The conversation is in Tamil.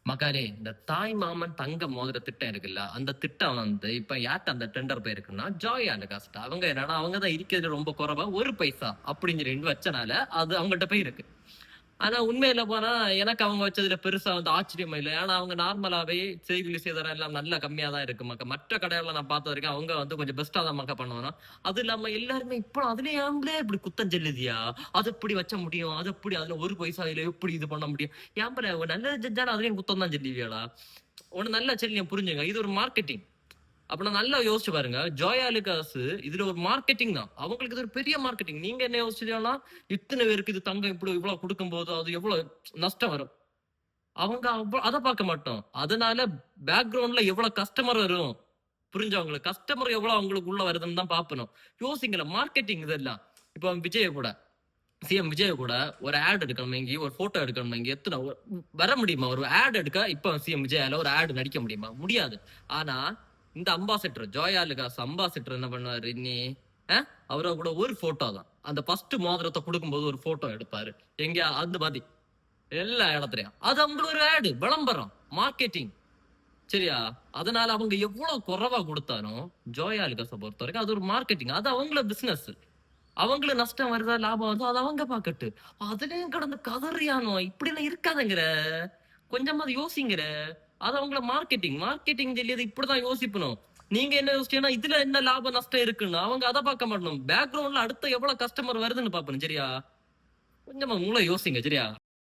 மகாரே, இந்த தாய் மாமன் தங்க மோதிர திட்டம் இருக்குல்ல, அந்த திட்டம் வந்து இப்ப யார்ட்ட அந்த டெண்டர் போயிருக்குன்னா, ஜாய் ஆலுகாஸ்ட்ட. அவங்க என்னன்னா, அவங்க தான் இருக்கிறதுல ரொம்ப குறைவா 1 பைசா அப்படின்னு சொல்லி வச்சனால, அது அவங்கள்ட்ட போயிருக்கு. ஆனா உண்மையில போனா, எனக்கு அவங்க வச்சதுல பெருசா வந்து ஆச்சரியமா இல்ல. ஏன்னா அவங்க நார்மலாவே செய்கூலி சேதாரம் எல்லாம் நல்லா கம்மியா தான் இருக்கு மக்க. மற்ற கடைகள்ல நான் பார்த்த வரைக்கும் அவங்க வந்து கொஞ்சம் பெஸ்ட்டா தான் பண்ணுவாங்க. அது இல்லாம எல்லாருமே இப்போ அதுலயே அவங்களே இப்படி குத்தம் செல்லுதியா? அது எப்படி வச்ச முடியும்? அது எப்படி அதுல 1 பைசாயில எப்படி இது பண்ண முடியும்? ஏன்பா ஒரு நல்லது செஞ்சாலும் அதுலயும் குத்தம் தான் செல்லுவியாடா? ஒண்ணு நல்லா செல்லியம் புரிஞ்சுங்க. இது ஒரு மார்க்கெட்டிங். அப்ப நான் நல்லா யோசிச்சு பாருங்க. ஜோய் ஆலுகாஸ் இதுல ஒரு மார்க்கெட்டிங் தான். அவங்களுக்கு இது ஒரு பெரிய மார்க்கெட்டிங். நீங்க என்ன யோசிச்சீங்கன்னா, இத்தனை பேருக்கு இது தங்கம் இவ்வளவு கொடுக்கும்போது அது எவ்வளவு நஷ்டம் வரும். அவங்க அத பார்க்க மாட்டோம். அதனால பேக்கிரவுண்ட்ல எவ்வளவு கஸ்டமர் வரும். புரிஞ்சா உங்களுக்கு? கஸ்டமர் எவ்வளவு அவங்களுக்கு உள்ள வருதுன்னு தான் பார்க்கணும். யோசிங்களேன் மார்க்கெட்டிங் இதெல்லாம். இப்ப விஜய் கூட சிஎம் விஜய் கூட ஒரு ஆட் எடுக்கணும் இங்கே ஒரு போட்டோ எடுக்கணும் இங்க எத்தனை வர முடியுமா ஒரு ஆட் எடுக்க இப்ப சிஎம் விஜயால ஒரு ஆட் நடிக்க முடியுமா முடியாது. ஆனா இந்த அம்பாசிடர் ஜோயா லுகாஸ் அம்பாசிடர் என்ன பண்ணுவாரு இன்னி அவரை கூட ஒரு போட்டோ தான் அந்த ஃபர்ஸ்ட் மோதிரத்தை கொடுக்கும்போது ஒரு போட்டோ எடுப்பாரு எங்க அந்த மாதிரி எல்லா இடத்துலயும் அது அவங்களுக்கு ஒரு ஆடு விளம்பரம் மார்க்கெட்டிங். சரியா? அதனால அவங்க எவ்வளவு குறைவா கொடுத்தாலும் ஜோயா லுகாஸை பொறுத்த வரைக்கும் அது ஒரு மார்க்கெட்டிங். அது அவங்கள பிசினஸ். அவங்களுக்கு நஷ்டம் வருதா லாபம் வருதோ அது அவங்க பாக்கட்டு. அதுலயும் கடந்து கதறியானோ இப்படி எல்லாம் இருக்காதுங்கிற கொஞ்சமாவது யோசிங்கிற. அது அவங்கள மார்க்கெட்டிங் மார்க்கெட்டிங் சொல்லியது இப்படிதான் யோசிக்கணும். நீங்க என்ன யோசிச்சீங்கன்னா இதுல என்ன லாபம் நஷ்டம் இருக்குன்னு அவங்க அதை பார்க்க மாட்டணும். பேக்ரவுண்ட்ல அடுத்த எவ்வளவு கஸ்டமர் வருதுன்னு பாப்பணும். சரியா? கொஞ்சமா மூளை யோசிங்க. சரியா?